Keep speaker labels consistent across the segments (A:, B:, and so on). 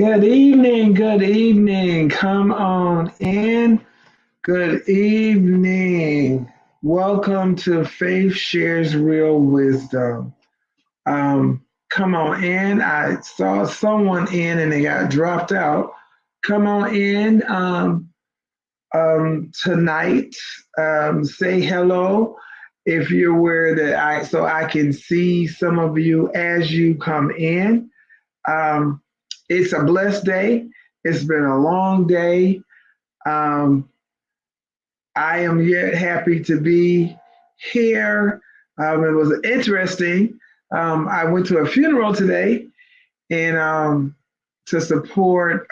A: Good evening, good evening. Come on in. Good evening. Welcome to Faith Shares Real Wisdom. Come on in. I saw someone in and they got dropped out. Come on in tonight. Say hello if you're where that I so I can see some of you as you come in. Um, it's a blessed day. It's been a long day. Um, I am yet happy to be here. It was interesting. I went to a funeral today and to support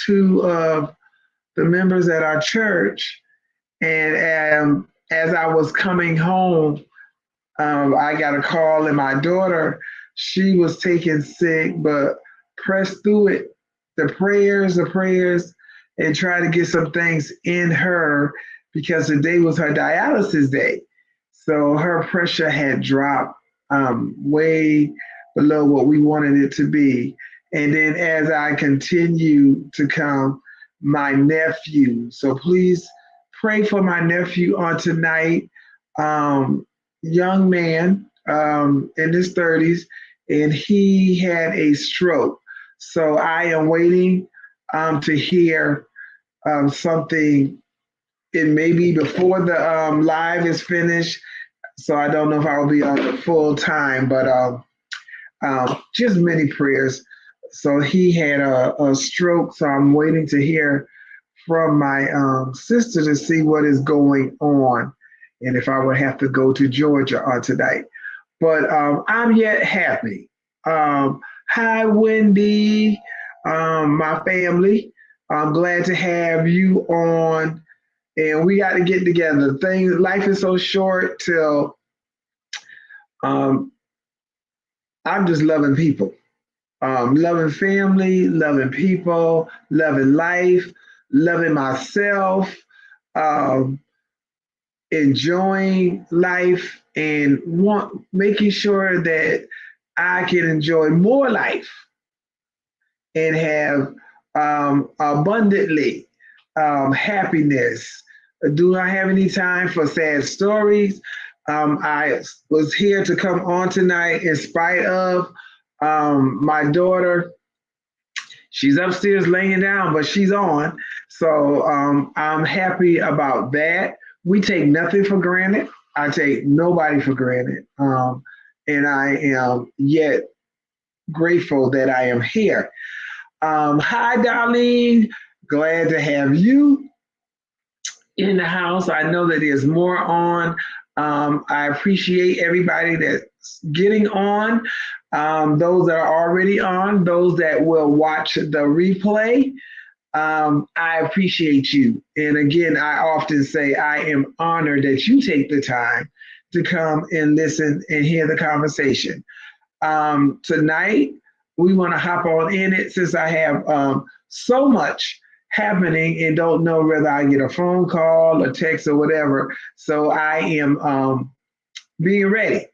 A: two of the members at our church. And as I was coming home, I got a call, and my daughter, she was taken sick, but pressed through it. The prayers, and try to get some things in her because today was her dialysis day. So her pressure had dropped way below what we wanted it to be. And then as I continue to come, my nephew. So please pray for my nephew on tonight. Um, Young man in his 30s, and he had a stroke. So I am waiting to hear something. It may be before the live is finished, so I don't know if I will be on the full time, but just many prayers. So he had a stroke, so I'm waiting to hear from my sister to see what is going on and if I would have to go to Georgia on tonight. But I'm yet happy. Hi, Wendy, my family. I'm glad to have you on, and we got to get together. Life is so short till um, I'm just loving people, loving family, loving people, loving life, loving myself. Um, Enjoying life and making sure that I can enjoy more life and have abundantly happiness. Do I have any time for sad stories? I was here to come on tonight in spite of my daughter. She's upstairs laying down, but she's on. So I'm happy about that. We take nothing for granted. I take nobody for granted. And I am yet grateful that I am here. Hi, Darlene. Glad to have you in the house. I know that there's more on. I appreciate everybody that's getting on, those that are already on, those that will watch the replay. I appreciate you. And again, I often say I am honored that you take the time to come and listen and hear the conversation. Tonight, we want to hop on in it since I have so much happening and don't know whether I get a phone call, a text, or whatever. So I am being ready,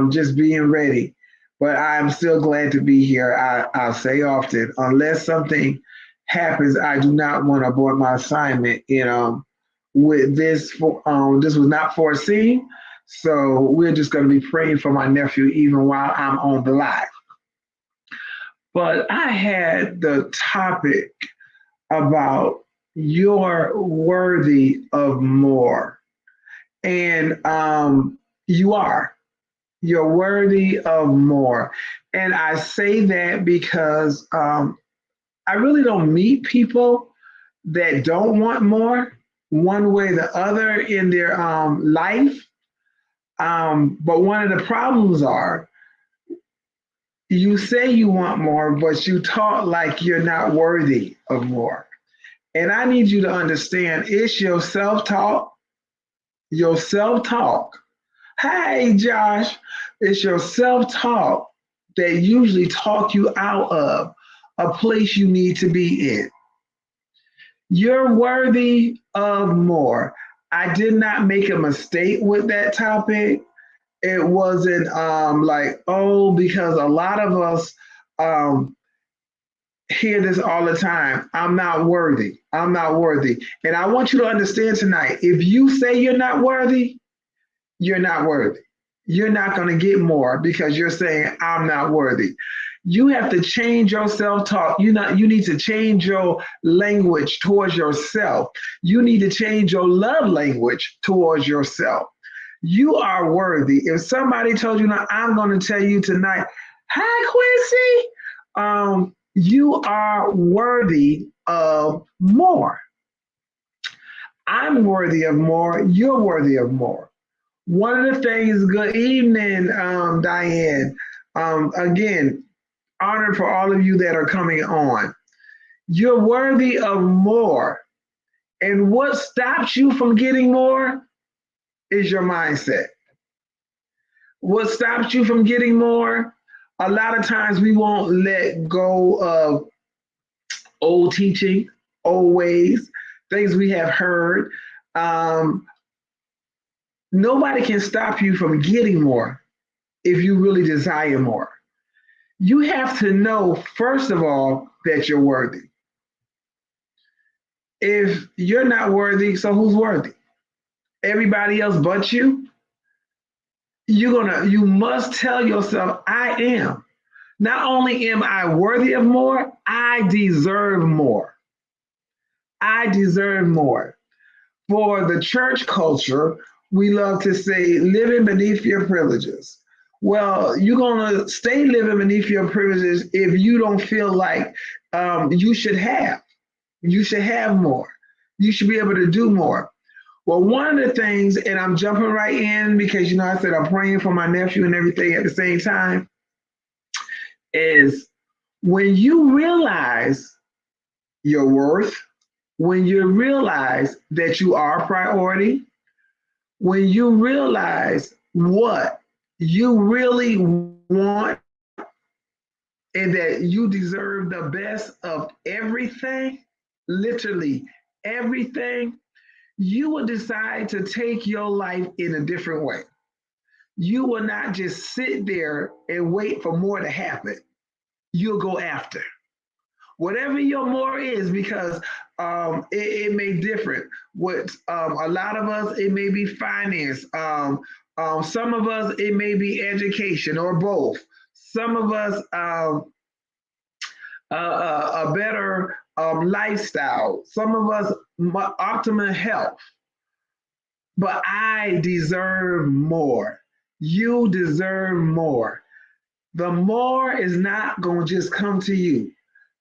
A: just being ready. But I'm still glad to be here. I'll say often, unless something happens, I do not want to abort my assignment. With this, this was not foreseen. So we're just going to be praying for my nephew even while I'm on the live. But I had the topic about you're worthy of more. And you are. You're worthy of more. And I say that because I really don't meet people that don't want more one way or the other in their life. But one of the problems are you say you want more, but you talk like you're not worthy of more. And I need you to understand it's your self talk, your self talk. Hey, Josh, it's your self talk that usually talk you out of a place you need to be in. You're worthy of more. I did not make a mistake with that topic. It wasn't like, oh, because a lot of us um, hear this all the time. I'm not worthy. I'm not worthy. And I want you to understand tonight, if you say you're not worthy, you're not worthy. You're not going to get more because you're saying, I'm not worthy. You have to change your self-talk. You need to change your language towards yourself. You need to change your love language towards yourself. You are worthy. If somebody told you, now I'm going to tell you tonight, hi Quincy, you are worthy of more. I'm worthy of more. You're worthy of more. One of the things, good evening, Diane. Again, honored for all of you that are coming on. You're worthy of more. And what stops you from getting more is your mindset. What stops you from getting more? A lot of times we won't let go of old teaching, old ways, things we have heard. Um, Nobody can stop you from getting more if you really desire more. You have to know, first of all, that you're worthy. If you're not worthy, so who's worthy? Everybody else but you? You must tell yourself, I am. Not only am I worthy of more, I deserve more. I deserve more. For the church culture, we love to say living beneath your privileges. Well, you're going to stay living beneath your privileges if you don't feel like you should have. You should have more. You should be able to do more. Well, one of the things, and I'm jumping right in because, I said I'm praying for my nephew and everything at the same time, is when you realize your worth, when you realize that you are a priority, when you realize what you really want and that you deserve the best of everything, literally everything, you will decide to take your life in a different way. You will not just sit there and wait for more to happen. You'll go after whatever your more is, because it may differ. What a lot of us, it may be finance. Some of us, it may be education or both. Some of us, a better lifestyle. Some of us, optimal health. But I deserve more. You deserve more. The more is not going to just come to you.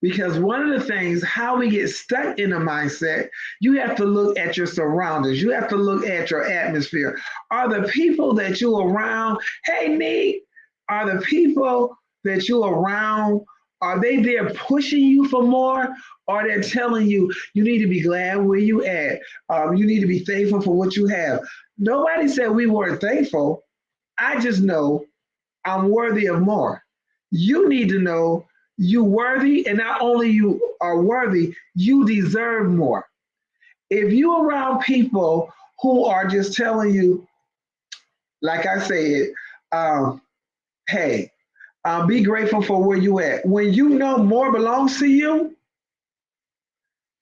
A: Because one of the things, how we get stuck in a mindset, you have to look at your surroundings. You have to look at your atmosphere. Are the people that you around, hey, Nick, are the people that you around, are they there pushing you for more? Or they're telling you, you need to be glad where you at. You need to be thankful for what you have. Nobody said we weren't thankful. I just know I'm worthy of more. You need to know you worthy, and not only you are worthy, you deserve more. If you around people who are just telling you, like I said, hey, be grateful for where you at. When you know more belongs to you,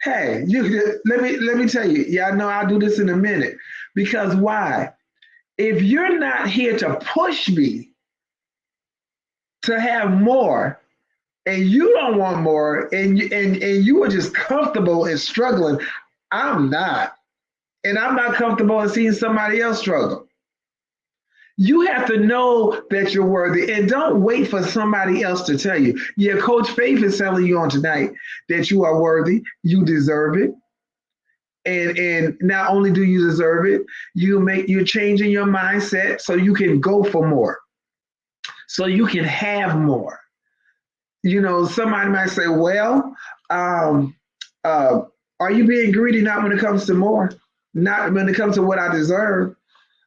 A: hey, let me tell you. Yeah, I know I'll do this in a minute. Because why? If you're not here to push me to have more, and you don't want more, and you are just comfortable and struggling, I'm not. And I'm not comfortable in seeing somebody else struggle. You have to know that you're worthy, and don't wait for somebody else to tell you. Yeah, Coach Faith is telling you on tonight that you are worthy, you deserve it. And not only do you deserve it, you're changing your mindset so you can go for more, so you can have more. Somebody might say, well, um, are you being greedy? Not when it comes to more, not when it comes to what I deserve.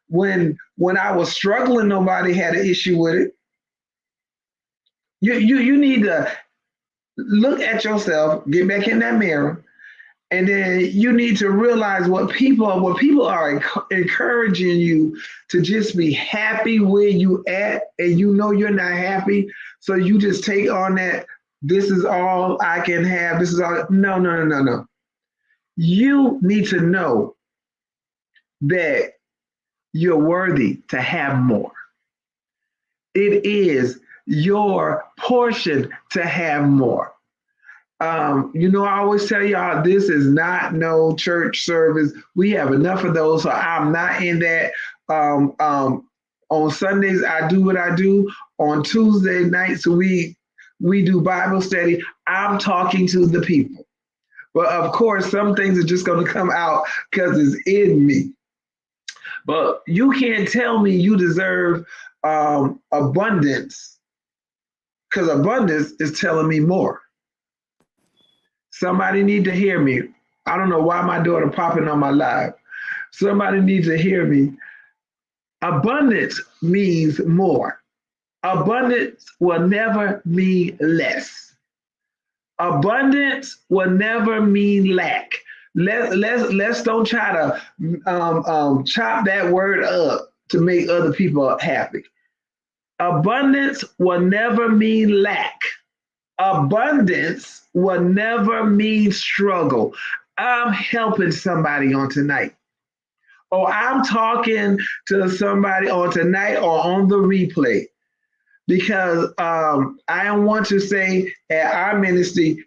A: When I was struggling, nobody had an issue with it. You need to look at yourself, get back in that mirror, and then you need to realize what people are encouraging you to just be happy where you at, and you're not happy, so you just take on that This is all I can have. This is all. No, no, no, no, no. You need to know that you're worthy to have more. It is your portion to have more. I always tell y'all this is not no church service. We have enough of those, so I'm not in that. On Sundays, I do what I do. On Tuesday nights, we do Bible study. I'm talking to the people. But of course, some things are just going to come out because it's in me. But you can't tell me you deserve abundance, because abundance is telling me more. Somebody need to hear me. I don't know why my daughter popping on my live. Somebody needs to hear me. Abundance means more. Abundance will never mean less. Abundance will never mean lack. Let's don't try to chop that word up to make other people happy. Abundance will never mean lack. Abundance will never mean struggle. I'm helping somebody on tonight. Or I'm talking to somebody on tonight or on the replay. Because I want to say at our ministry,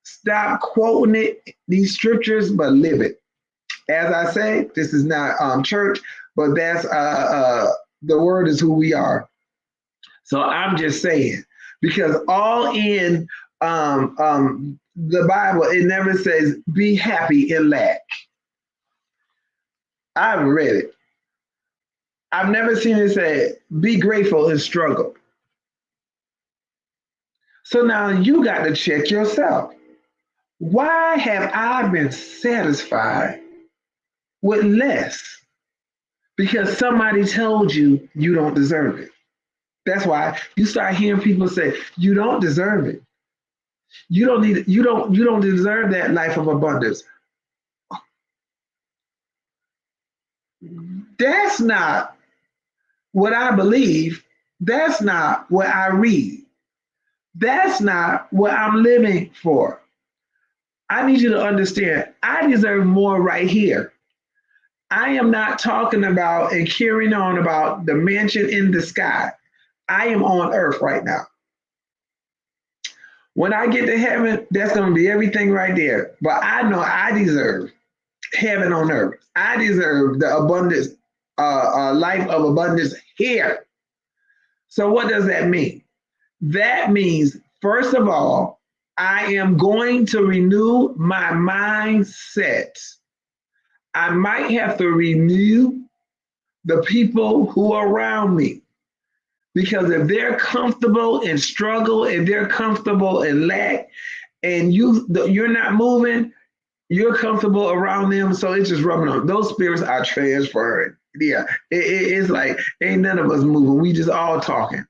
A: stop quoting these scriptures, but live it. As I say, this is not church, but that's the word is who we are. So I'm just saying, because all in the Bible, it never says be happy in lack. I've read it. I've never seen it say be grateful in struggle. So now you got to check yourself. Why have I been satisfied with less? Because somebody told you you don't deserve it. That's why you start hearing people say you don't deserve it. You don't deserve that life of abundance. That's not what I believe. That's not what I read. That's not what I'm living for. I need you to understand, I deserve more right here. I am not talking about and carrying on about the mansion in the sky. I am on earth right now. When I get to heaven, that's going to be everything right there. But I know I deserve heaven on earth. I deserve the abundance, life of abundance here. So what does that mean? That means, first of all, I am going to renew my mindset. I might have to renew the people who are around me. Because if they're comfortable in struggle, if they're comfortable in lack, and you're not moving, you're comfortable around them, so it's just rubbing on. Those spirits are transferring. Yeah, it's like ain't none of us moving. We just all talking.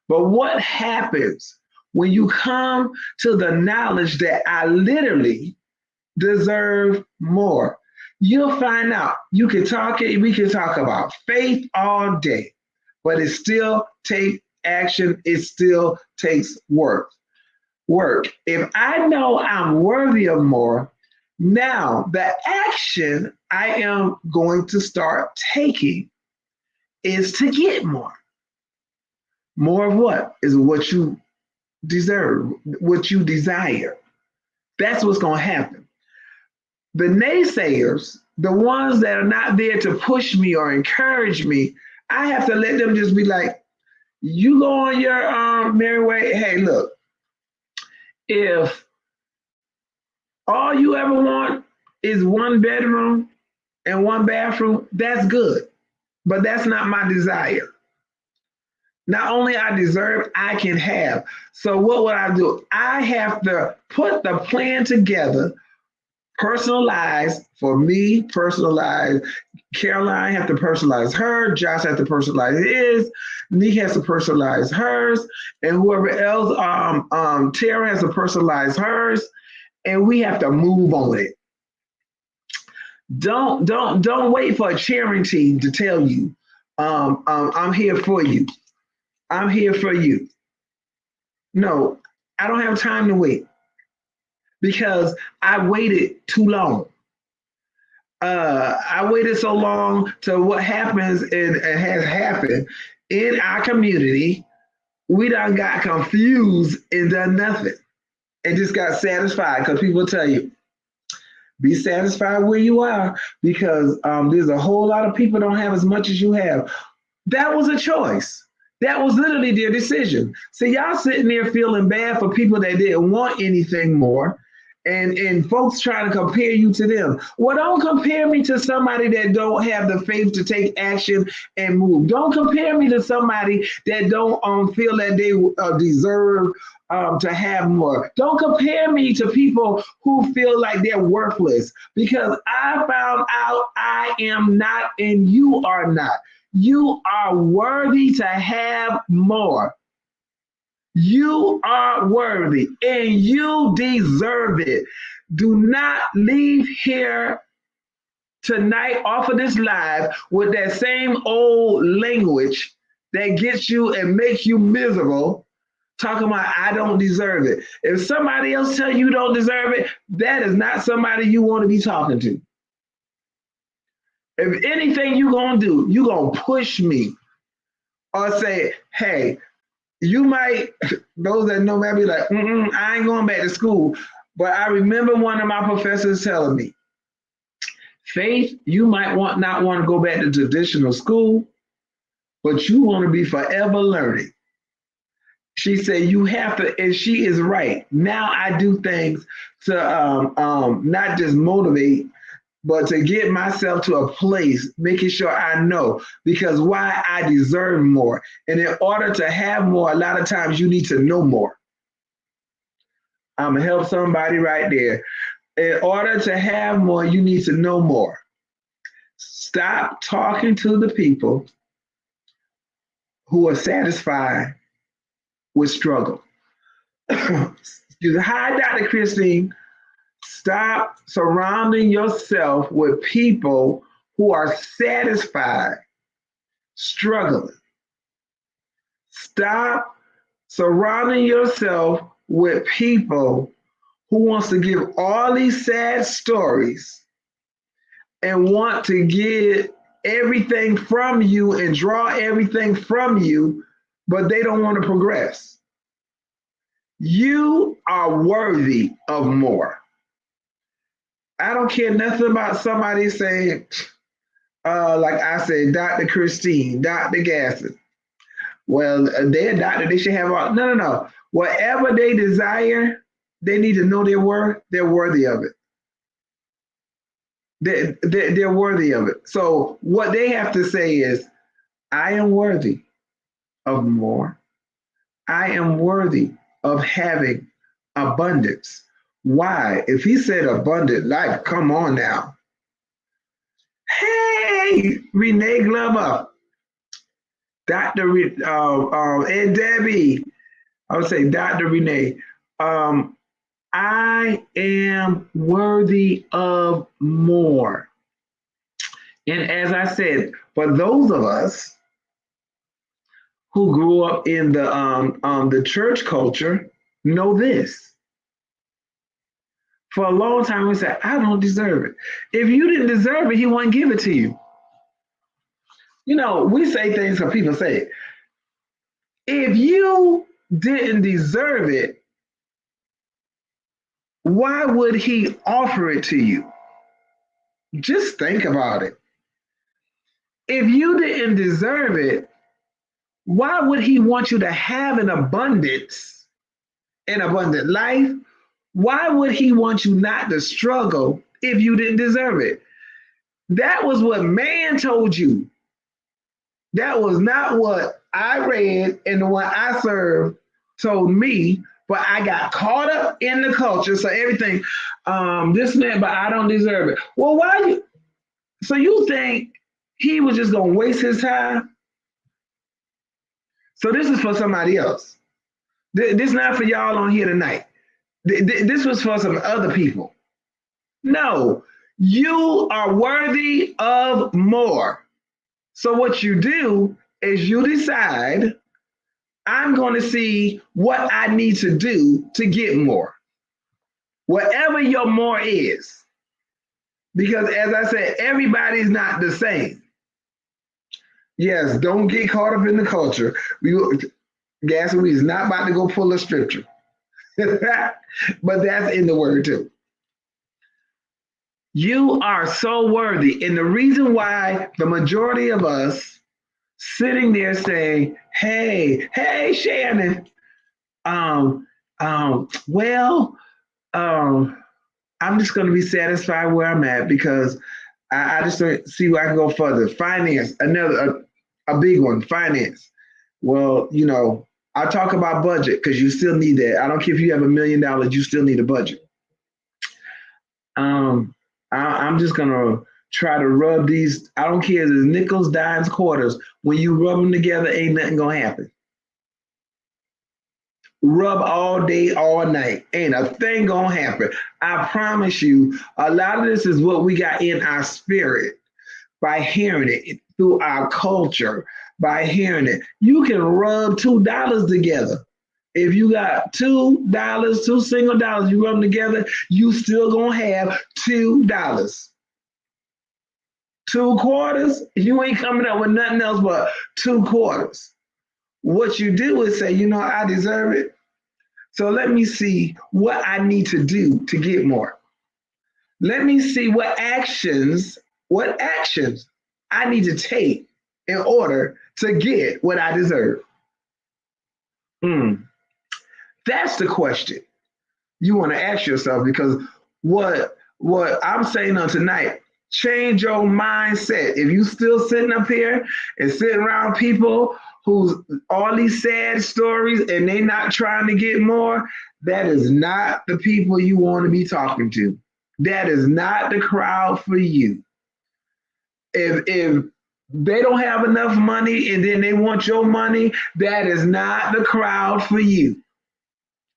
A: But what happens when you come to the knowledge that I literally deserve more? You'll find out. We can talk about faith all day, but it still takes action. It still takes work. If I know I'm worthy of more, now the action I am going to start taking is to get more. More of what? Is what you deserve, what you desire. That's what's going to happen. The naysayers, the ones that are not there to push me or encourage me, I have to let them just be like, you go on your merry way. Hey, look, if all you ever want is one bedroom and one bathroom, that's good. But that's not my desire. Not only I deserve, I can have. So what would I do? I have to put the plan together, personalized for me, personalized. Caroline have to personalize her. Josh has to personalize his. Nick has to personalize hers, and whoever else, Tara has to personalize hers, and we have to move on it. Don't wait for a cheering team to tell you, I'm here for you. I'm here for you. No, I don't have time to wait because I waited too long. I waited so long to what happens and has happened in our community. We done got confused and done nothing and just got satisfied because people tell you, be satisfied where you are because there's a whole lot of people don't have as much as you have. That was a choice. That was literally their decision. So y'all sitting there feeling bad for people that didn't want anything more and folks trying to compare you to them. Well, don't compare me to somebody that don't have the faith to take action and move. Don't compare me to somebody that don't feel that they deserve to have more. Don't compare me to people who feel like they're worthless because I found out I am not and you are not. You are worthy to have more. You are worthy and you deserve it. Do not leave here tonight off of this live with that same old language that gets you and makes you miserable, talking about I don't deserve it. If somebody else tell you don't deserve it, that is not somebody you want to be talking to. If anything you gonna do, you gonna push me or say, hey, you might, those that know me, be like, I ain't going back to school. But I remember one of my professors telling me, Faith, you might not want to go back to traditional school, but you want to be forever learning. She said, you have to, and she is right. Now I do things to not just motivate, but to get myself to a place, making sure I know, because why I deserve more. And in order to have more, a lot of times you need to know more. I'm gonna help somebody right there. In order to have more, you need to know more. Stop talking to the people who are satisfied with struggle. Hi, Dr. Christine. Stop surrounding yourself with people who are satisfied, struggling. Stop surrounding yourself with people who wants to give all these sad stories and want to get everything from you and draw everything from you, but they don't want to progress. You are worthy of more. I don't care nothing about somebody saying, like I said, Dr. Christine, Dr. Gasson. Well, they're a doctor, they should have all. No. Whatever they desire, they need to know they're worthy of it. They're worthy of it. So what they have to say is, I am worthy of more. I am worthy of having abundance. Why? If he said abundant life, come on now. Hey, Renee Glover, Dr. And Debbie, I would say Dr. Renee, I am worthy of more. And as I said, for those of us who grew up in the church culture, know this. For a long time, we said, I don't deserve it. If you didn't deserve it, he wouldn't give it to you. You know, we say things because people say it. If you didn't deserve it, why would he offer it to you? Just think about it. If you didn't deserve it, why would he want you to have an abundance, an abundant life? Why would he want you not to struggle if you didn't deserve it? That was what man told you. That was not what I read and the one I served told me, but I got caught up in the culture. So everything, this and that, but I don't deserve it. Well, so you think he was just gonna waste his time? So this is for somebody else. This is not for y'all on here tonight. This was for some other people. No, you are worthy of more. So what you do is you decide I'm going to see what I need to do to get more. Whatever your more is. Because as I said, everybody's not the same. Yes, don't get caught up in the culture. Gasoline is not about to go pull a scripture. But that's in the word too. You are so worthy. And the reason why the majority of us sitting there saying, hey, Shannon, well, I'm just going to be satisfied where I'm at because I just don't see where I can go further. Finance, another a big one, finance. Well, I talk about budget because you still need that. I don't care if you have $1 million, you still need a budget. I'm just gonna try to rub these. I don't care if it's nickels, dimes, quarters. When you rub them together, ain't nothing gonna happen. Rub all day, all night, ain't a thing gonna happen. I promise you. A lot of this is what we got in our spirit by hearing it through our culture. By hearing it, you can rub $2 together. If you got $2, two single dollars, you rub them together, you still gonna have $2. Two quarters, you ain't coming up with nothing else but two quarters. What you do is say, I deserve it. So let me see what I need to do to get more. Let me see what actions I need to take in order to get what I deserve. That's the question you want to ask yourself, because what I'm saying on tonight, change your mindset. If you still sitting up here and sitting around people who's all these sad stories and they not trying to get more, that is not the people you want to be talking to. That is not the crowd for you. If they don't have enough money and then they want your money, that is not the crowd for you.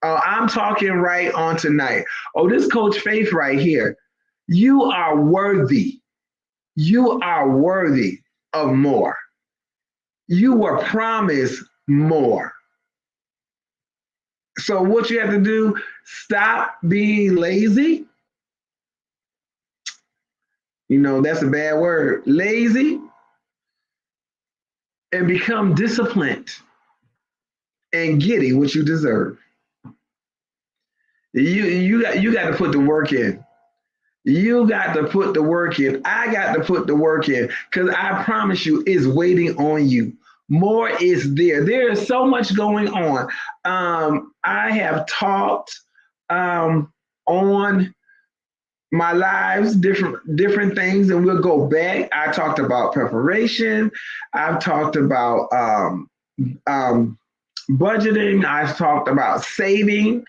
A: I'm talking right on tonight. Oh, this Coach Faith right here. You are worthy. You are worthy of more. You were promised more. So what you have to do, stop being lazy. That's a bad word. Lazy. And become disciplined and getting what you deserve. You got to put the work in. You got to put the work in. I got to put the work in, because I promise you, it's waiting on you. More is there. There is so much going on. I have talked on my lives, different things, and we'll go back. I talked about preparation. I've talked about budgeting. I've talked about saving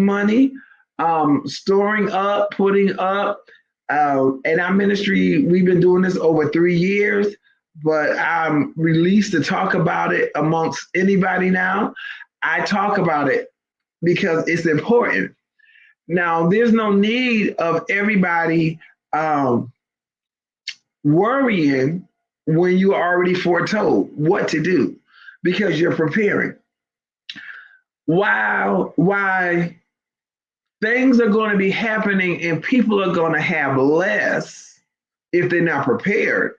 A: money, storing up, putting up. In our ministry, we've been doing this over 3 years, but I'm released to talk about it amongst anybody now. I talk about it because it's important. Now, there's no need of everybody worrying when you already foretold what to do, because you're preparing. Why things are going to be happening and people are going to have less if they're not prepared,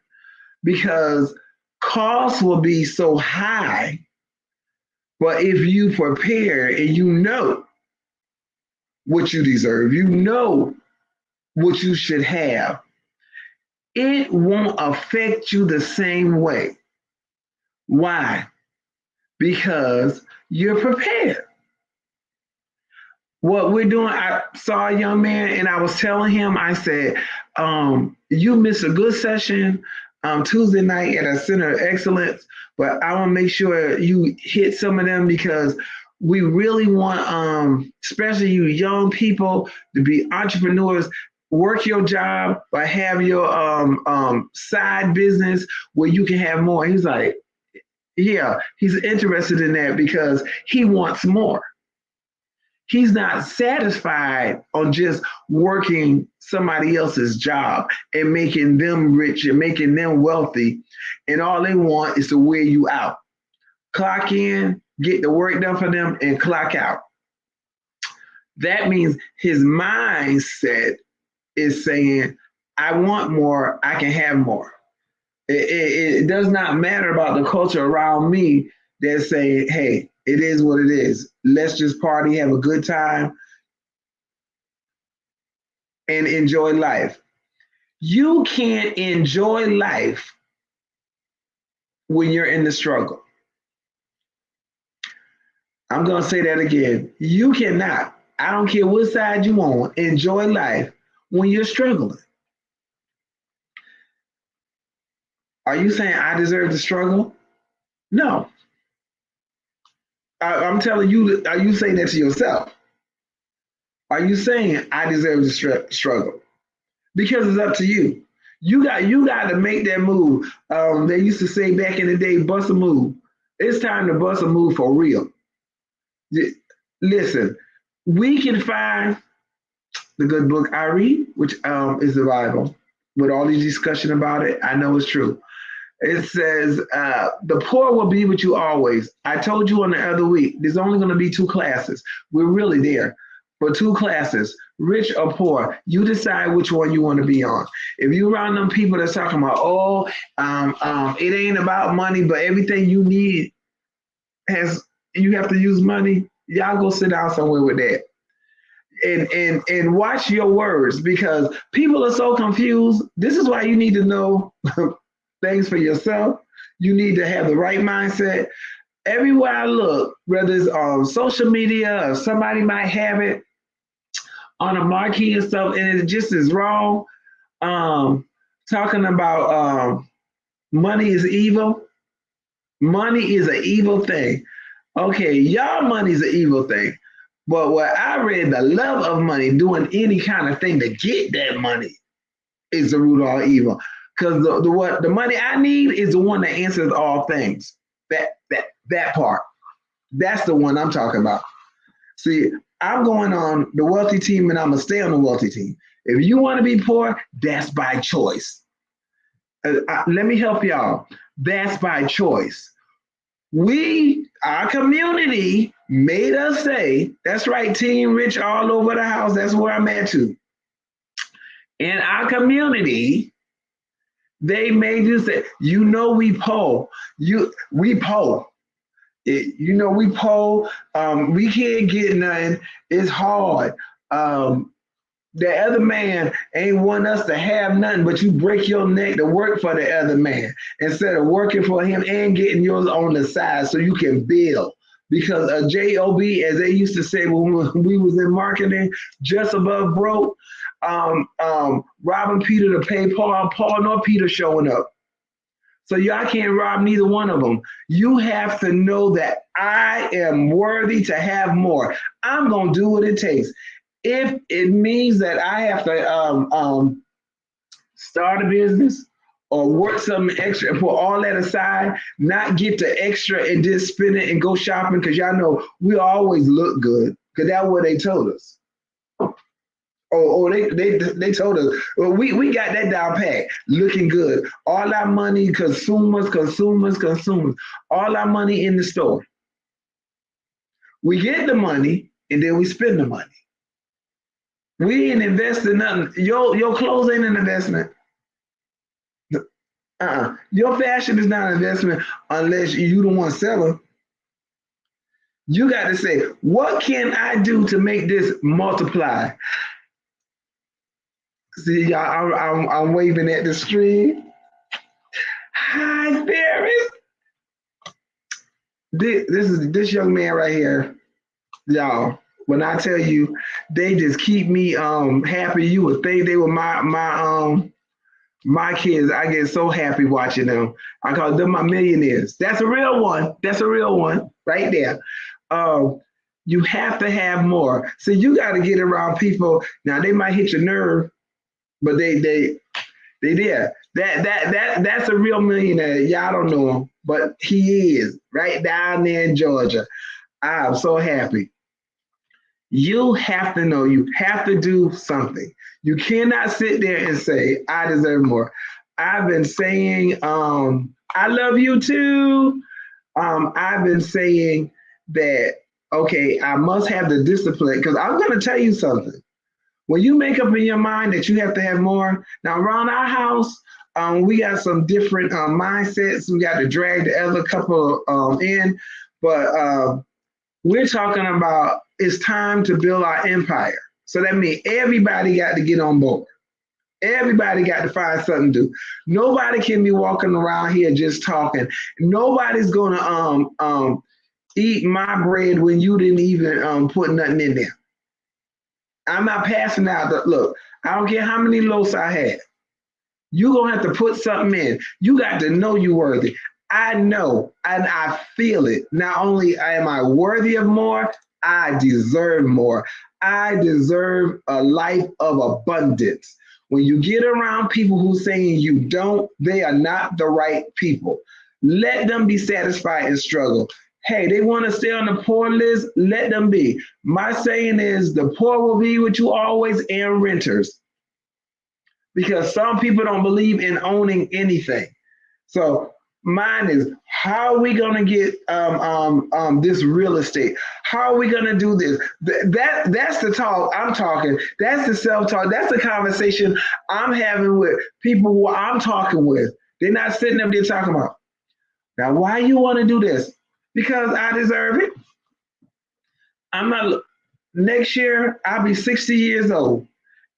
A: because costs will be so high. But if you prepare and you know what you deserve, you know what you should have, it won't affect you the same way. Why? Because you're prepared. What we're doing, I saw a young man and I was telling him, I said, you missed a good session Tuesday night at a Center of Excellence, but I want to make sure you hit some of them, because we really want, especially you young people, to be entrepreneurs. Work your job, but have your side business where you can have more. He's like, yeah, he's interested in that because he wants more. He's not satisfied on just working somebody else's job and making them rich and making them wealthy, and all they want is to wear you out. clock in, get the work done for them, and clock out. That means his mindset is saying, I want more, I can have more. It does not matter about the culture around me that's saying, hey, it is what it is. Let's just party, have a good time, and enjoy life. You can't enjoy life when you're in the struggle. I'm going to say that again. You cannot, I don't care what side you on, enjoy life when you're struggling. Are you saying I deserve to struggle? No. I'm telling you, are you saying that to yourself? Are you saying I deserve to struggle? Because it's up to you. You got to make that move. They used to say back in the day, bust a move. It's time to bust a move for real. Listen, we can find the good book I read, which is the Bible. With all these discussion about it, I know it's true. It says, the poor will be with you always. I told you on the other week, there's only going to be two classes. We're really there for two classes, rich or poor. You decide which one you want to be on. If you're around them people that's talking about, it ain't about money, but everything you need you have to use money, y'all go sit down somewhere with that. And watch your words, because people are so confused. This is why you need to know things for yourself. You need to have the right mindset. Everywhere I look, whether it's on social media or somebody might have it on a marquee and stuff, and it just is wrong. Talking about money is evil. Money is an evil thing. Okay, y'all money is an evil thing. But what I read, the love of money, doing any kind of thing to get that money, is the root of all evil. Because the money I need is the one that answers all things. That part. That's the one I'm talking about. See, I'm going on the wealthy team, and I'm going to stay on the wealthy team. If you want to be poor, that's by choice. Let me help y'all. That's by choice. Our community made us say, that's right, Team Rich all over the house. That's where I'm at too. In our community, they made you say, we poor. We poor. We poor. We can't get nothing. It's hard. The other man ain't want us to have nothing, but you break your neck to work for the other man instead of working for him and getting yours on the side so you can build. Because a job, as they used to say when we was in marketing, just above broke, robbing Peter to pay Paul, Paul nor Peter showing up. So y'all can't rob neither one of them. You have to know that I am worthy to have more. I'm going to do what it takes. If it means that I have to start a business or work something extra and put all that aside, not get the extra and just spend it and go shopping, because y'all know we always look good, because that's what they told us. They told us, well, we got that down pat, looking good. All our money, consumers. All our money in the store. We get the money and then we spend the money. We ain't investing nothing. Your clothes ain't an investment. Your fashion is not an investment unless you the one selling. You got to say, what can I do to make this multiply? See, y'all, I'm waving at the screen. Hi, Ferris. This young man right here, y'all. When I tell you, they just keep me happy. You would think they were my kids. I get so happy watching them. I call them my millionaires. That's a real one. That's a real one right there. You have to have more. So you got to get around people. Now they might hit your nerve, but they there. That's a real millionaire. Y'all don't know him, but he is right down there in Georgia. I'm so happy. You have to know, you have to do something. You cannot sit there and say, I deserve more. I've been saying, I love you too. I've been saying that, okay, I must have the discipline because I'm going to tell you something. When you make up in your mind that you have to have more, now around our house, we got some different mindsets. We got to drag the other couple in, but we're talking about it's time to build our empire. So that means everybody got to get on board. Everybody got to find something to do. Nobody can be walking around here just talking. Nobody's gonna eat my bread when you didn't even put nothing in there. I'm not passing out the look. I don't care how many loaves I had. You're gonna have to put something in. You got to know you're worthy. I know and I feel it. Not only am I worthy of more, I deserve more. I deserve a life of abundance. When you get around people who saying you don't, they are not the right people. Let them be satisfied and struggle. Hey, they want to stay on the poor list, let them be. My saying is the poor will be with you always and renters. Because some people don't believe in owning anything. So mine is how are we gonna get this real estate? How are we gonna do this? That's the talk I'm talking. That's the self-talk. That's the conversation I'm having with people who I'm talking with. They're not sitting up there talking about, now why you want to do this? Because I deserve it. I'm not next year I'll be 60 years old.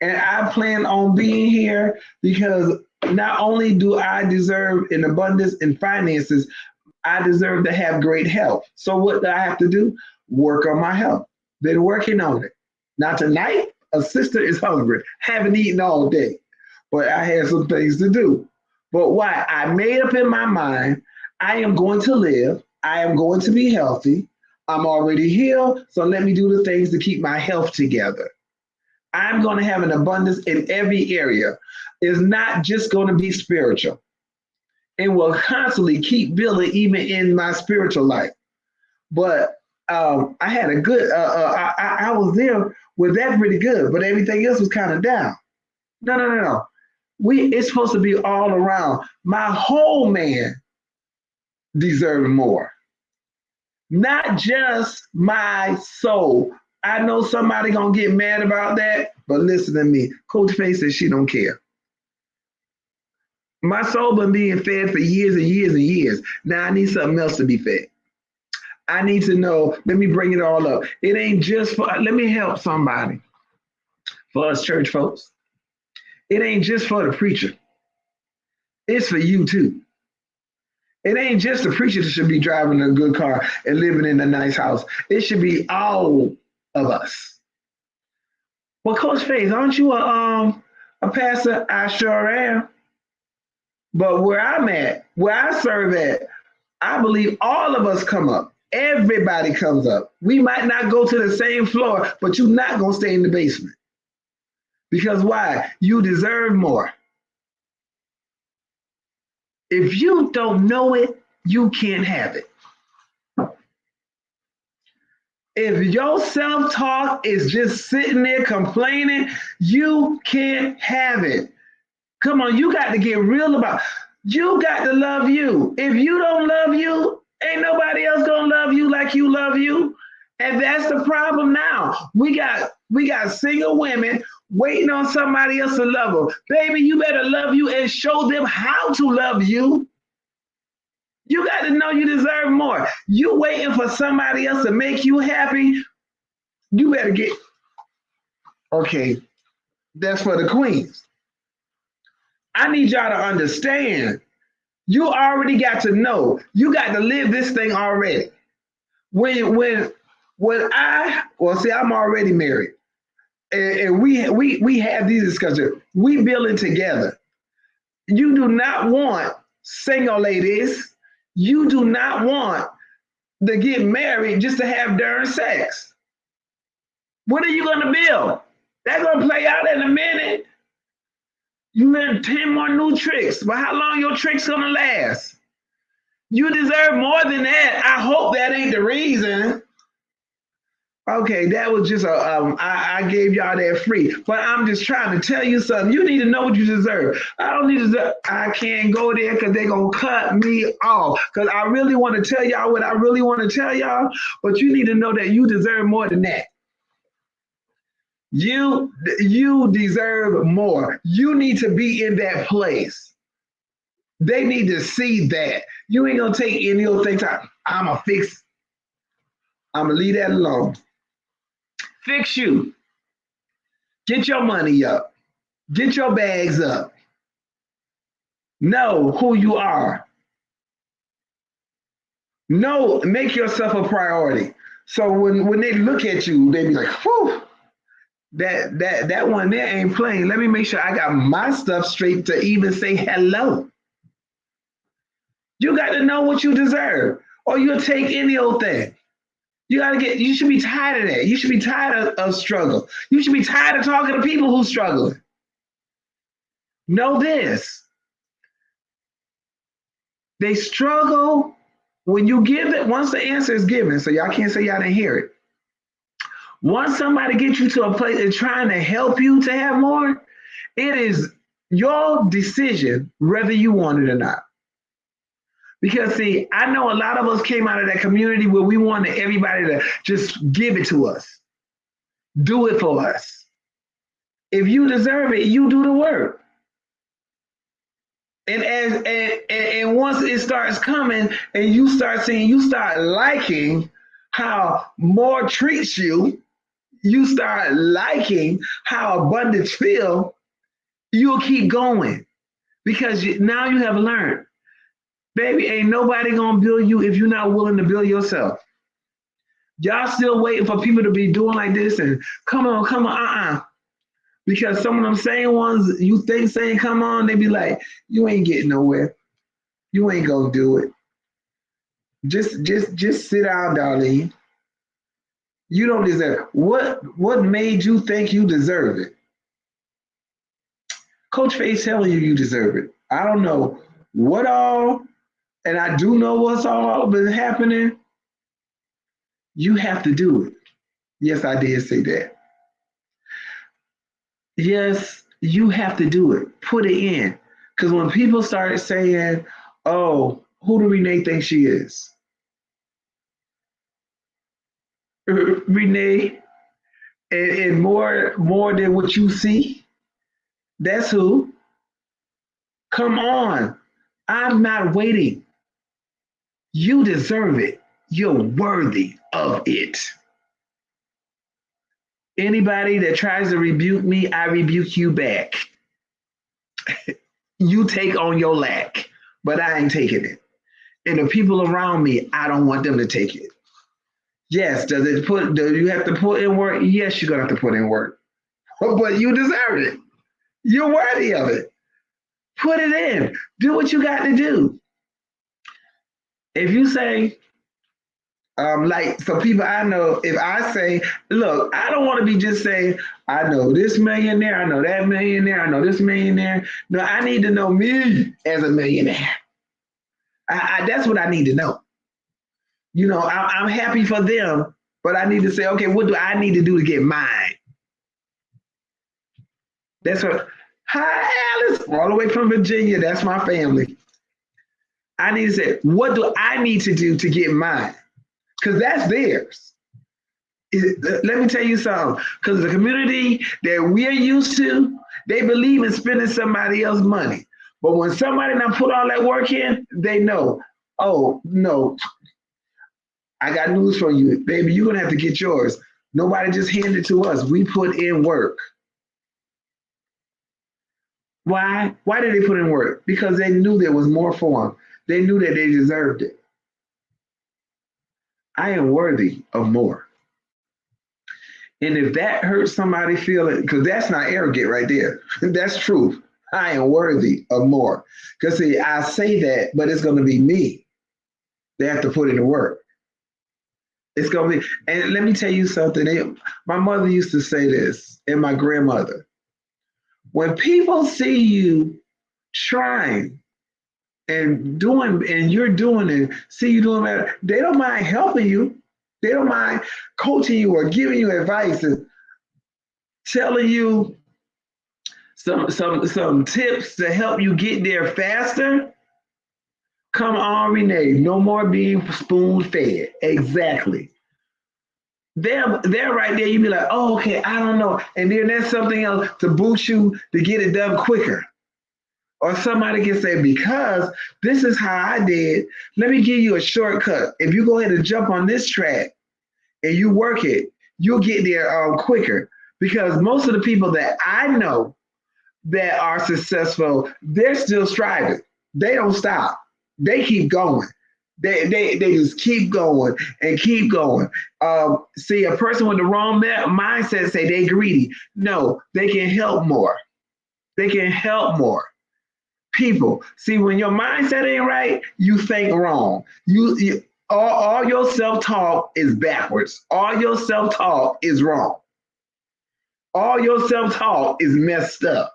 A: And I plan on being here because not only do I deserve an abundance in finances, I deserve to have great health. So what do I have to do? Work on my health. Been working on it. Now tonight, a sister is hungry. Haven't eaten all day, but I had some things to do. But why? I made up in my mind, I am going to live. I am going to be healthy. I'm already healed. So let me do the things to keep my health together. I'm going to have an abundance in every area. It's not just going to be spiritual. It will constantly keep building even in my spiritual life. But I had a good, I was there with that pretty good, but everything else was kind of down. No, no, no, no. It's supposed to be all around. My whole man deserves more, not just my soul. I know somebody gonna get mad about that, but listen to me. Coach Faith says she don't care. My soul been being fed for years and years and years. Now I need something else to be fed. I need to know, let me bring it all up. It ain't just for, let me help somebody. For us church folks, it ain't just for the preacher. It's for you too. It ain't just the preacher that should be driving a good car and living in a nice house. It should be all of us. Well, Coach Faith, aren't you a pastor? I sure am. But where I'm at, where I serve at, I believe all of us come up. Everybody comes up. We might not go to the same floor, but you're not going to stay in the basement. Because why? You deserve more. If you don't know it, you can't have it. If your self-talk is just sitting there complaining, you can't have it. Come on, you got to get real about it. You got to love you. If you don't love you, ain't nobody else gonna love you like you love you. And that's the problem now. We got single women waiting on somebody else to love them. Baby, you better love you and show them how to love you. You got to know you deserve more. You waiting for somebody else to make you happy. You better get, okay, that's for the queens. I need y'all to understand. You already got to know. You got to live this thing already. When I'm already married, and we have these discussions. We building together. You do not want single ladies. You do not want to get married just to have during sex. What are you going to build? That's going to play out in a minute. You learn 10 more new tricks, but how long your tricks going to last? You deserve more than that. I hope that ain't the reason. Okay, that was just a I gave y'all that free, but I'm just trying to tell you something. You need to know what you deserve. I don't need to deserve. I can't go there because they're gonna cut me off. Because I really want to tell y'all what I really want to tell y'all, but you need to know that you deserve more than that. You deserve more. You need to be in that place. They need to see that. You ain't gonna take any of those things out. I'ma fix. I'ma leave that alone. Fix you. Get your money up. Get your bags up. Know who you are. Know, make yourself a priority. So when they look at you, they be like, whew, that one there ain't playing. Let me make sure I got my stuff straight to even say hello. You got to know what you deserve, or you'll take any old thing. You should be tired of that. You should be tired of struggle. You should be tired of talking to people who struggling. Know this. They struggle when you give it, once the answer is given, so y'all can't say y'all didn't hear it. Once somebody gets you to a place and trying to help you to have more, it is your decision whether you want it or not. Because see, I know a lot of us came out of that community where we wanted everybody to just give it to us. Do it for us. If you deserve it, you do the work. And once it starts coming and you start seeing, you start liking how more treats you, you start liking how abundance feel, you'll keep going because now you have learned. Baby, ain't nobody gonna build you if you're not willing to build yourself. Y'all still waiting for people to be doing like this and come on, Because some of them same ones you think saying come on, they be like, you ain't getting nowhere. You ain't gonna do it. Just sit down, darling. You don't deserve it. What made you think you deserve it? Coach Faith telling you deserve it. I don't know what all, and I do know what's all been happening. You have to do it. Yes, I did say that. Yes, you have to do it. Put it in. Because when people start saying, oh, who do Renee think she is? Renee, and more than what you see, that's who. Come on. I'm not waiting. You deserve it. You're worthy of it. Anybody that tries to rebuke me, I rebuke you back. You take on your lack, but I ain't taking it. And the people around me, I don't want them to take it. Yes, do you have to put in work? Yes, you're gonna have to put in work. But you deserve it. You're worthy of it. Put it in. Do what you got to do. If you say, like some people I know, if I say, look, I don't want to be just saying, I know this millionaire, I know that millionaire, I know this millionaire. No, I need to know me as a millionaire. That's what I need to know. You know, I'm happy for them, but I need to say, okay, what do I need to do to get mine? That's what. Hi, Alice, all the way from Virginia. That's my family. I need to say, what do I need to do to get mine? Because that's theirs. Let me tell you something. Because the community that we're used to, they believe in spending somebody else's money. But when somebody now put all that work in, they know, oh, no, I got news for you. Baby, you're going to have to get yours. Nobody just handed it to us. We put in work. Why? Why did they put in work? Because they knew there was more for them. They knew that they deserved it. I am worthy of more. And if that hurts somebody feeling, because that's not arrogant right there. That's truth. I am worthy of more. Because see, I say that, but it's going to be me. They have to put in the work. It's going to be, and let me tell you something. My mother used to say this, and my grandmother. When people see you trying and doing, and you're doing it, see you doing that, they don't mind helping you. They don't mind coaching you or giving you advice and telling you some tips to help you get there faster. Come on, Renee. No more being spoon fed. Exactly. They're right there. You be like, oh, okay, I don't know. And then there's something else to boost you to get it done quicker. Or somebody can say, because this is how I did, let me give you a shortcut. If you go ahead and jump on this track and you work it, you'll get there quicker. Because most of the people that I know that are successful, they're still striving. They don't stop. They keep going. They just keep going and keep going. See, a person with the wrong mindset say they greedy. No, they can help more. They can help more people. See, when your mindset ain't right, you think wrong. All your self-talk is backwards. All your self-talk is wrong. All your self-talk is messed up.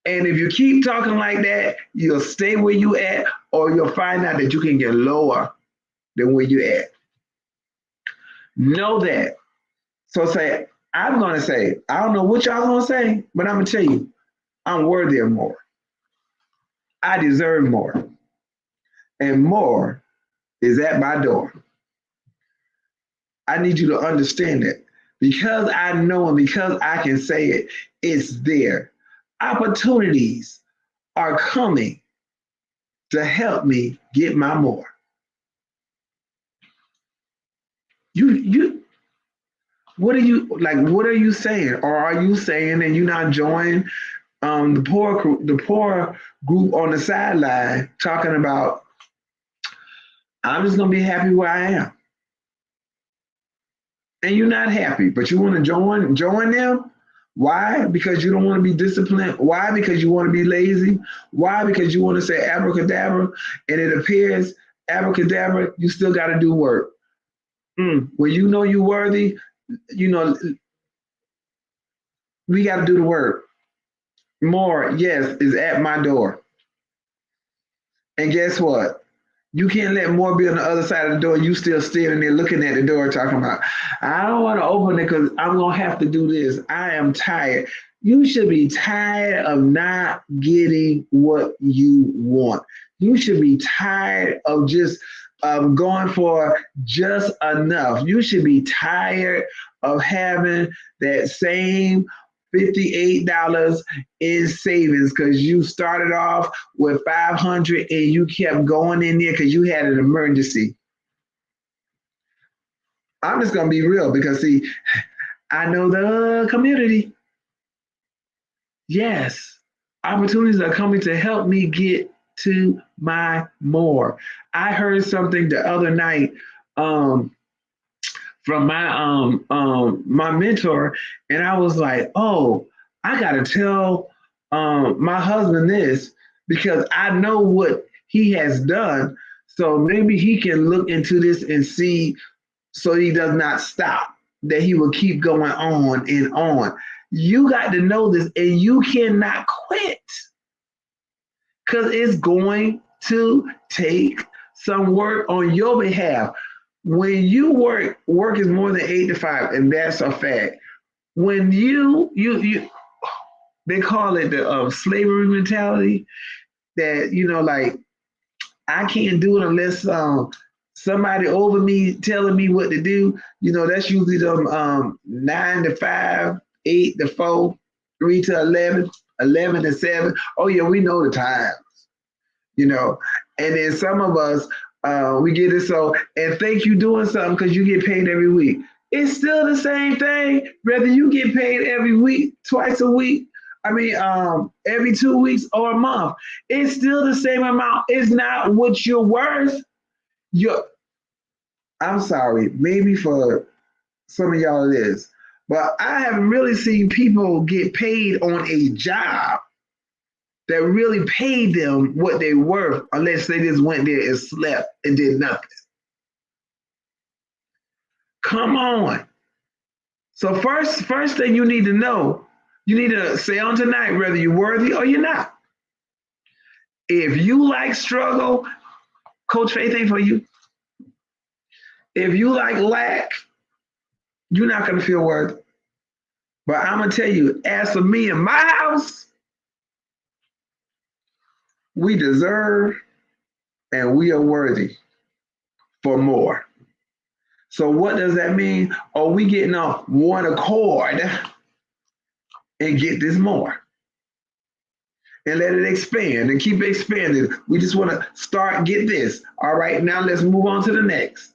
A: And if you keep talking like that, you'll stay where you at, or you'll find out that you can get lower than where you at. Know that. So say, I'm going to say, I don't know what y'all going to say, but I'm going to tell you, I'm worthy of more. I deserve more. And more is at my door. I need you to understand it. Because I know and because I can say it, it's there. Opportunities are coming to help me get my more. What are you saying? Or are you saying and you not join the poor group on the sideline talking about, I'm just gonna be happy where I am. And you're not happy, but you want to join them? Why? Because you don't want to be disciplined. Why? Because you want to be lazy. Why? Because you want to say abracadabra, and it appears abracadabra, you still got to do work. When you know you're worthy, we got to do the work. More, yes, is at my door. And guess what? You can't let more be on the other side of the door. You still standing there looking at the door talking about, I don't want to open it because I'm going to have to do this. I am tired. You should be tired of not getting what you want. You should be tired of just going for just enough. You should be tired of having that same $58 in savings because you started off with 500 and you kept going in there because you had an emergency. I'm just gonna be real because see, I know the community. Yes, opportunities are coming to help me get to my more. I heard something the other night from my mentor, and I was like, oh, I gotta tell my husband this because I know what he has done. So maybe he can look into this and see so he does not stop, that he will keep going on and on. You got to know this, and you cannot quit because it's going to take some work on your behalf. When you work is more than 8 to 5, and that's a fact. When you they call it the slavery mentality that like I can't do it unless somebody over me telling me what to do. That's usually them 9 to 5, 8 to 4, 3 to 11, 11 to 7. Oh yeah, we know the times. And then some of us we get it so and think you doing something because you get paid every week. It's still the same thing, whether you get paid every week, twice a week. Every 2 weeks or a month. It's still the same amount. It's not what you're worth. I'm sorry, maybe for some of y'all it is, but I haven't really seen people get paid on a job that really paid them what they're worth unless they just went there and slept and did nothing. Come on. So first thing you need to know, you need to say on tonight whether you're worthy or you're not. If you like struggle, Coach Faith ain't for you. If you like lack, you're not going to feel worthy. But I'm going to tell you, as for me and my house, we deserve and we are worthy for more. So what does that mean? Are we getting on one accord and get this more? And let it expand and keep expanding. We just want to start, get this. All right, now let's move on to the next.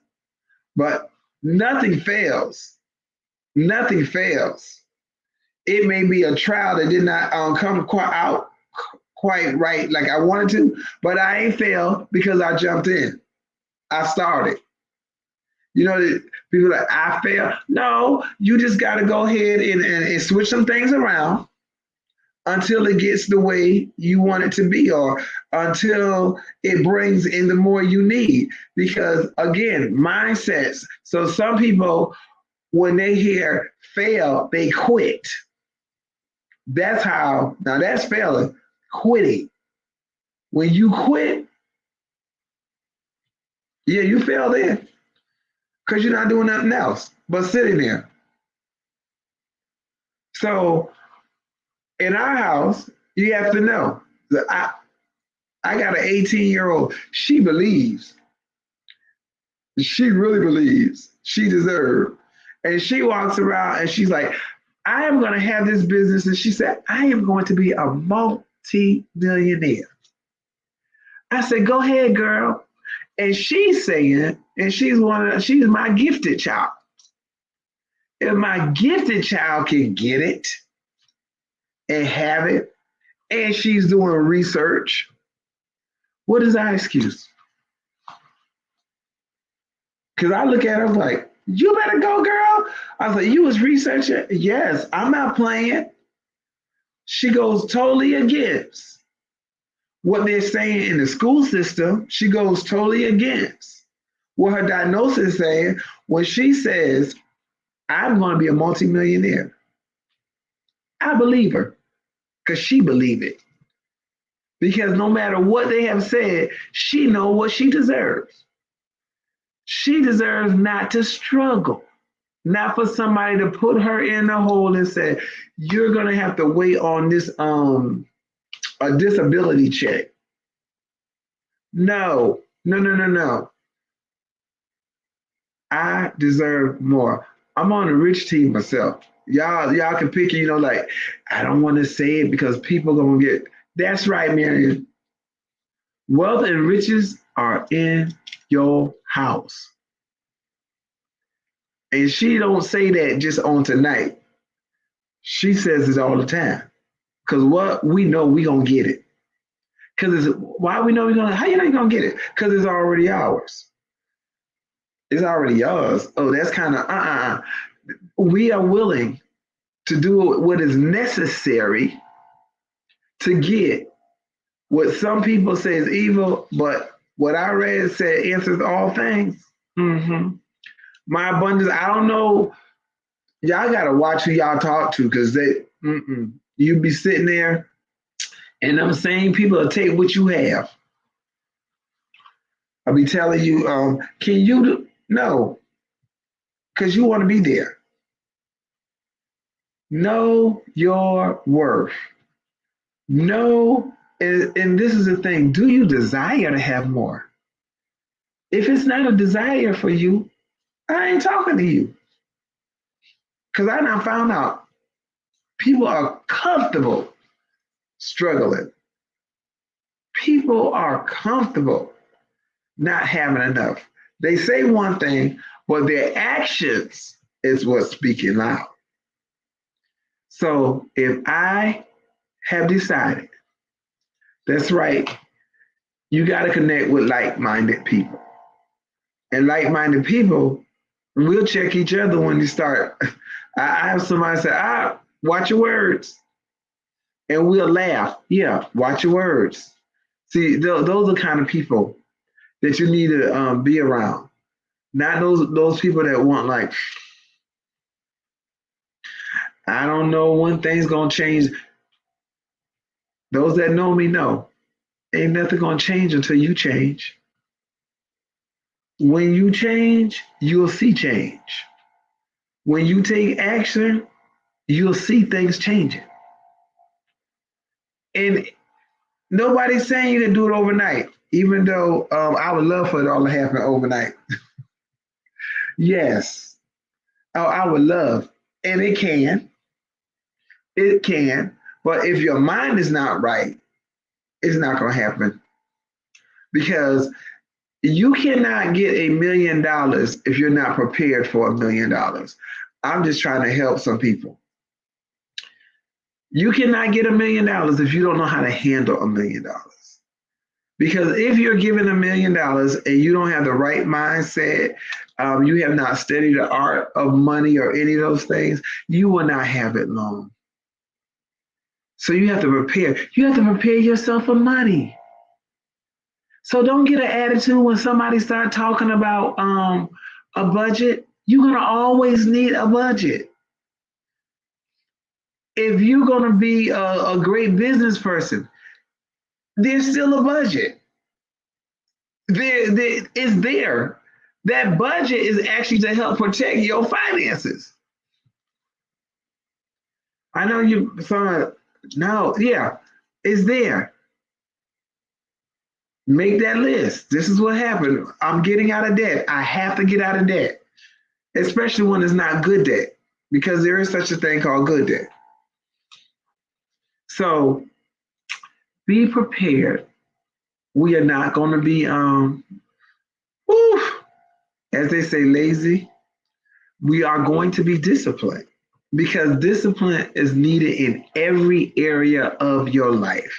A: But nothing fails. Nothing fails. It may be a trial that did not come out quite right like I wanted to, but I ain't failed because I jumped in. I started. You know, people are like, I failed. No, you just got to go ahead and switch some things around until it gets the way you want it to be, or until it brings in the more you need. Because again, mindsets. So some people, when they hear fail, they quit. That's how, now that's failing, quitting. When you quit, yeah, you fail there because you're not doing nothing else but sitting there. So in our house, you have to know that I got an 18-year-old. She believes. She really believes she deserves. And she walks around and she's like, I am going to have this business. And she said, I am going to be a multi-millionaire. I said, go ahead, girl. And she's saying, and she's my gifted child. If my gifted child can get it and have it, and she's doing research, what is our excuse? Because I look at her like, you better go, girl. I was like, you was researching? Yes, I'm not playing. She goes totally against what they're saying in the school system. She goes totally against what her diagnosis is saying when she says, I'm going to be a multimillionaire. I believe her because she believes it. Because no matter what they have said, she knows what she deserves. She deserves not to struggle, not for somebody to put her in a hole and say, you're going to have to wait on this a disability check. No. I deserve more. I'm on a rich team myself. Y'all can pick, like, I don't want to say it because people gonna get. That's right, Marion. Wealth and riches are in your house. And she don't say that just on tonight. She says it all the time. Because what we know, we gonna get it. Because why we know how you know you're gonna get it? Because it's already ours. It's already yours. Oh, that's kind of We are willing to do what is necessary to get what some people say is evil, but what I read said answers all things. Mm-hmm. My abundance, I don't know. Y'all got to watch who y'all talk to because you be sitting there and them same people will take what you have. I'll be telling you, can you do? No, because you want to be there. Know your worth. Know, and this is the thing, do you desire to have more? If it's not a desire for you, I ain't talking to you. Because I now found out people are comfortable struggling. People are comfortable not having enough. They say one thing, but their actions is what's speaking loud. So if I have decided, that's right, you got to connect with like-minded people. And like-minded people, we'll check each other when you start. I have somebody say, watch your words. And we'll laugh. Yeah, watch your words. See, those are kind of people that you need to be around. Not those people that want I don't know when things gonna change. Those that know me know. Ain't nothing gonna change until you change. When you change, you'll see change. When you take action, you'll see things changing. And nobody's saying you can do it overnight, even though I would love for it all to happen overnight. Yes. Oh, I would love. And it can. It can. But if your mind is not right, it's not going to happen because you cannot get $1 million if you're not prepared for $1 million. I'm just trying to help some people. You cannot get $1 million if you don't know how to handle $1 million. Because if you're given $1 million and you don't have the right mindset, you have not studied the art of money or any of those things, you will not have it long. So you have to prepare. You have to prepare yourself for money. So don't get an attitude when somebody start talking about a budget. You're gonna always need a budget. If you're gonna be a great business person, there's still a budget. It's there. That budget is actually to help protect your finances. I know you some no, yeah, it's there. Make that list. This is what happened. I'm getting out of debt. I have to get out of debt, especially when it's not good debt, because there is such a thing called good debt. So be prepared. We are not going to be, whew, as they say, lazy. We are going to be disciplined because discipline is needed in every area of your life.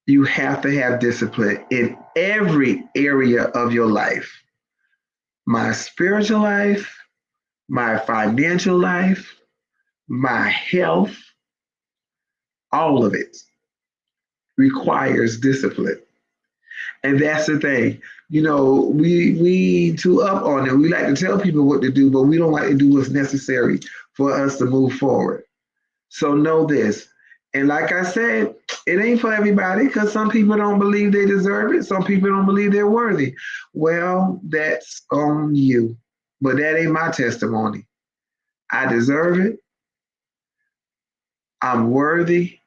A: You have to have discipline in every area of your life. My spiritual life, my financial life, my health, all of it requires discipline. And that's the thing. You know, we too up on it. We like to tell people what to do, but we don't like to do what's necessary for us to move forward. So know this. And like I said, it ain't for everybody because some people don't believe they deserve it. Some people don't believe they're worthy. Well, that's on you. But that ain't my testimony. I deserve it. I'm worthy.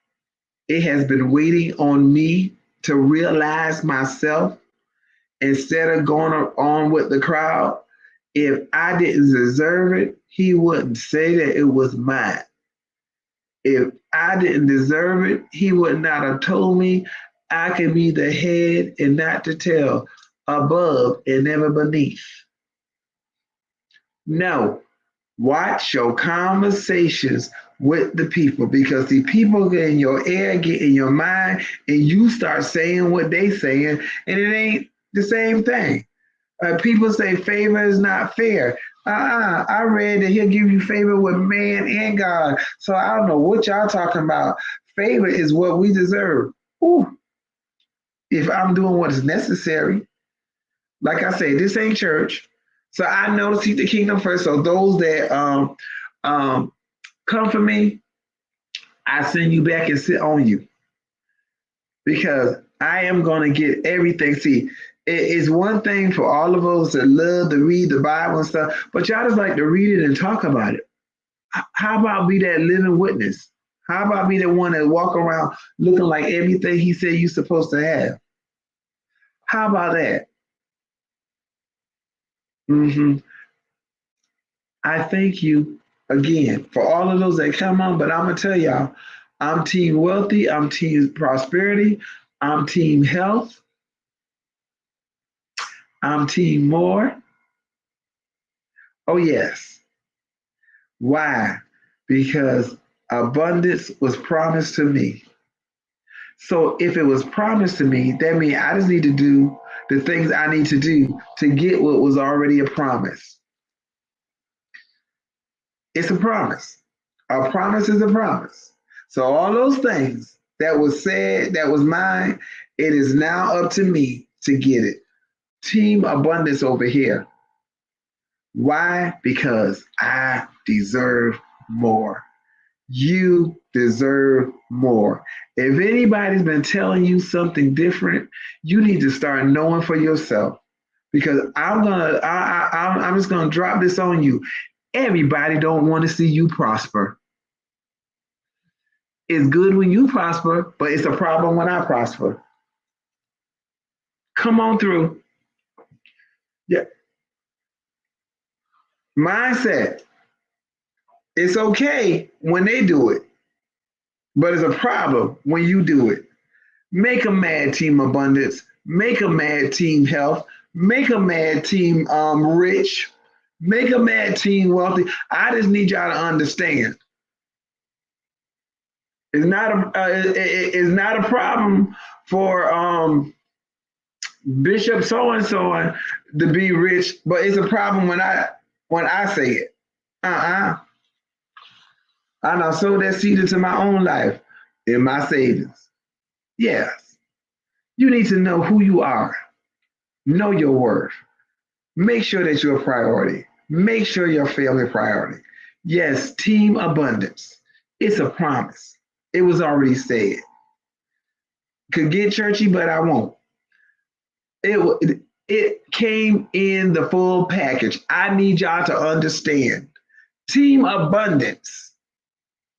A: It has been waiting on me to realize myself instead of going on with the crowd. If I didn't deserve it, he wouldn't say that it was mine. If I didn't deserve it, he would not have told me I can be the head and not the tail, above and never beneath. No, watch your conversations with the people because the people get in your ear, get in your mind, and you start saying what they saying, and it ain't the same thing. People say favor is not fair. I read that he'll give you favor with man and God. So I don't know what y'all talking about. Favor is what we deserve. Ooh, if I'm doing what is necessary, like I say, this ain't church. So I know to seek the kingdom first. So those that um, come for me, I send you back and sit on you because I am going to get everything. See, it's one thing for all of us that love to read the Bible and stuff, but y'all just like to read it and talk about it. How about be that living witness? How about be the one that walk around looking like everything he said you're supposed to have? How about that? hmm I thank you again for all of those that come on, but I'm gonna tell y'all, I'm team wealthy, I'm team prosperity, I'm team health, I'm team more. Oh yes. Why? Because abundance was promised to me. So if it was promised to me, that means I just need to do the things I need to do to get what was already a promise. It's a promise. A promise is a promise. So all those things that was said, that was mine, it is now up to me to get it. Team abundance over here. Why? Because I deserve more. You deserve more. If anybody's been telling you something different, you need to start knowing for yourself because I'm just gonna drop this on you. Everybody don't want to see you prosper. It's good when you prosper, but it's a problem when I prosper. Come on through. Yeah. Mindset. It's okay when they do it, but it's a problem when you do it. Make a mad team abundance. Make a mad team health. Make a mad team rich. Make a mad team wealthy. I just need y'all to understand. It's not a problem for Bishop so and so to be rich, but it's a problem when I say it. Uh-uh. I now sow that seed into my own life in my savings. Yes. You need to know who you are. Know your worth. Make sure that you're a priority. Make sure your family priority. Yes, team abundance. It's a promise. It was already said. Could get churchy, but I won't. It came in the full package. I need y'all to understand. Team abundance.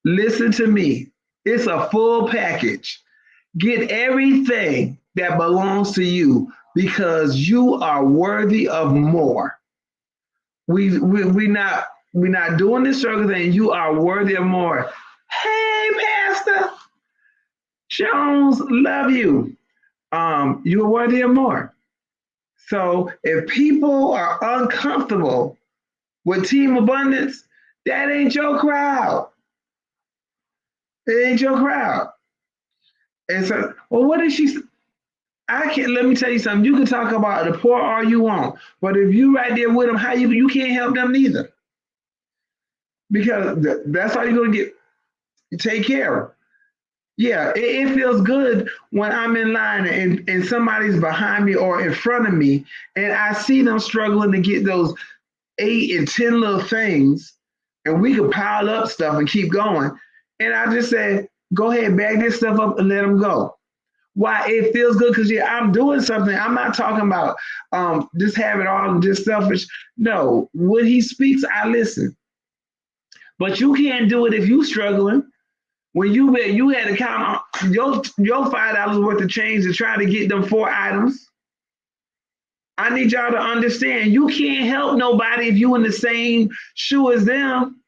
A: Listen to me. It's a full package. Get everything that belongs to you because you are worthy of more. We're not doing this struggle thing. You are worthy of more. Hey, Pastor Jones, love you. You're worthy of more. So if people are uncomfortable with team abundance, that ain't your crowd. It ain't your crowd. And so, well, what is she? I can't. Let me tell you something. You can talk about the poor all you want, but if you right there with them, how you can't help them neither, because that's all you're gonna get. Take care of. Yeah, it feels good when I'm in line and somebody's behind me or in front of me, and I see them struggling to get those 8 and 10 little things, and we could pile up stuff and keep going. And I just say, go ahead, bag this stuff up and let them go. Why? It feels good because I'm doing something. I'm not talking about just having all just selfish. No, when he speaks, I listen. But you can't do it if you struggling. When you had to count your $5 worth of change to try to get them 4 items. I need y'all to understand you can't help nobody if you in the same shoe as them.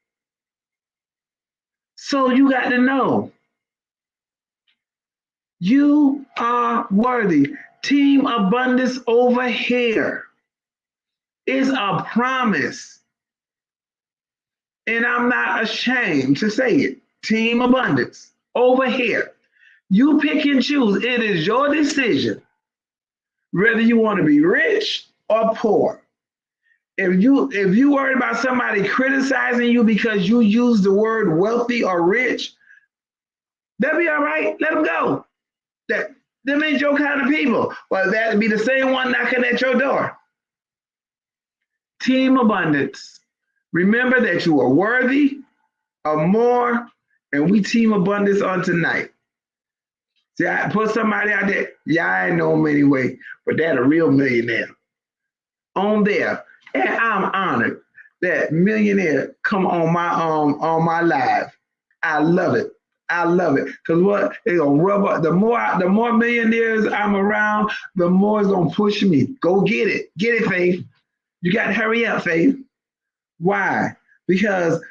A: So you got to know you are worthy. Team abundance over here is a promise. And I'm not ashamed to say it. Team abundance over here. You pick and choose. It is your decision whether you want to be rich or poor. If you worry about somebody criticizing you because you use the word wealthy or rich, that'll be all right. Let them go. Them ain't your kind of people. Well, that'd be the same one knocking at your door. Team abundance. Remember that you are worthy of more, and we team abundance on tonight. See, I put somebody out there. Yeah, I know him anyway, but that a real millionaire on there, and I'm honored that millionaire come on my live. I love it. I love it because what it's gonna rub up. The more millionaires I'm around, the more it's gonna push me. Go get it, Faith. You got to hurry up, Faith. Why? Because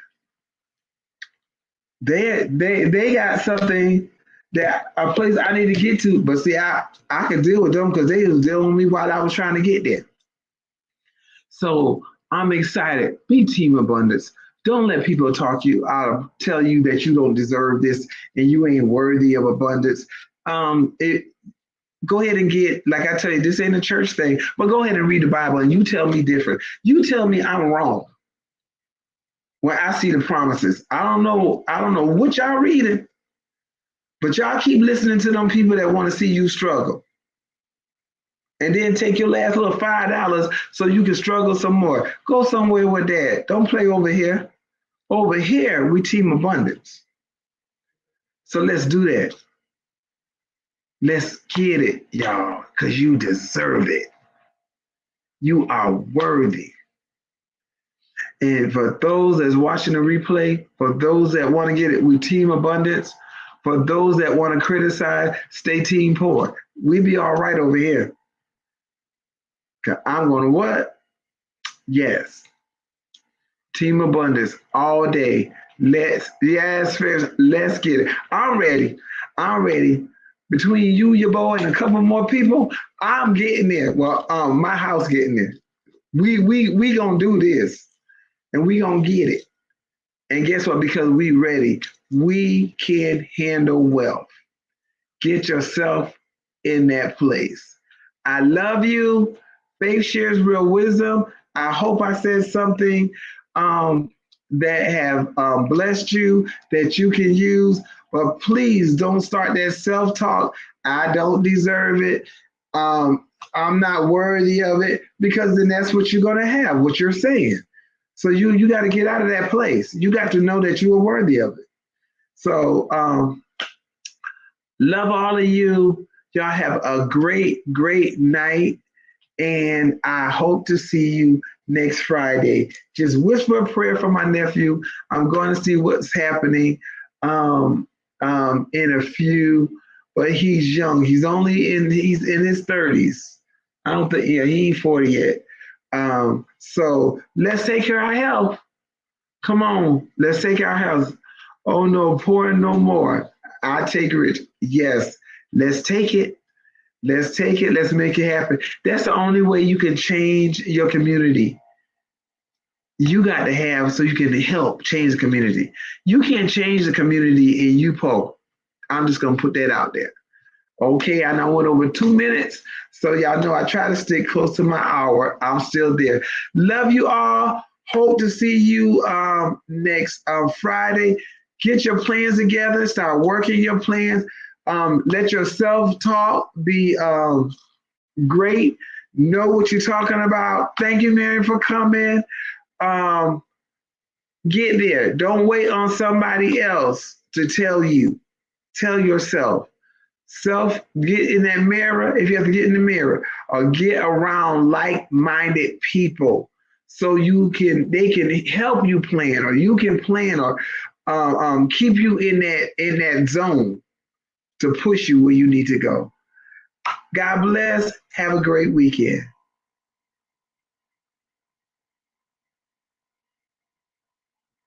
A: they got something that a place I need to get to. But see, I could deal with them because they was dealing with me while I was trying to get there. So I'm excited. Be team abundance. Don't let people talk you out of tell you that you don't deserve this and you ain't worthy of abundance. Go ahead and get, like I tell you, this ain't a church thing, but go ahead and read the Bible and you tell me different. You tell me I'm wrong when I see the promises. I don't know what y'all reading, but y'all keep listening to them people that want to see you struggle. And then take your last little $5 so you can struggle some more. Go somewhere with that. Don't play over here. Over here, we team abundance. So let's do that. Let's get it, y'all, because you deserve it. You are worthy. And for those that's watching the replay, for those that want to get it with Team Abundance, for those that want to criticize, stay Team Poor. We be all right over here. 'Cause I'm going to what? Yes. Team Abundance all day. Let's let's get it. I'm ready. I'm ready. Between you, your boy, and a couple more people, I'm getting there. Well, my house getting there. We gonna do this, and we gonna get it. And guess what? Because we ready, we can handle wealth. Get yourself in that place. I love you. Faith shares real wisdom. I hope I said something that have blessed you that you can use. But please don't start that self-talk. I don't deserve it. I'm not worthy of it, because then that's what you're going to have, what you're saying. So you got to get out of that place. You got to know that you are worthy of it. So love all of you. Y'all have a great, great night. And I hope to see you next Friday. Just whisper a prayer for my nephew. I'm going to see what's happening in a few, but he's young. He's in his 30s. I don't think, yeah, he ain't 40 yet. So let's take care of our health. Come on, let's take our health. Oh no, poor no more. I take rich. Yes, let's take it. Let's take it. Let's make it happen. That's the only way you can change your community. You got to have so you can help change the community. You can't change the community in you poor. I'm just gonna put that out there. Okay, I now went over 2 minutes, so y'all know I try to stick close to my hour. I'm still there. Love you all. Hope to see you next Friday. Get your plans together. Start working your plans. Let your self-talk be great. Know what you're talking about. Thank you, Mary, for coming. Get there. Don't wait on somebody else to tell you. Tell yourself. Get in that mirror if you have to get in the mirror, or get around like-minded people so they can help you plan, or you can plan, or keep you in that zone to push you where you need to go. God bless. Have a great weekend.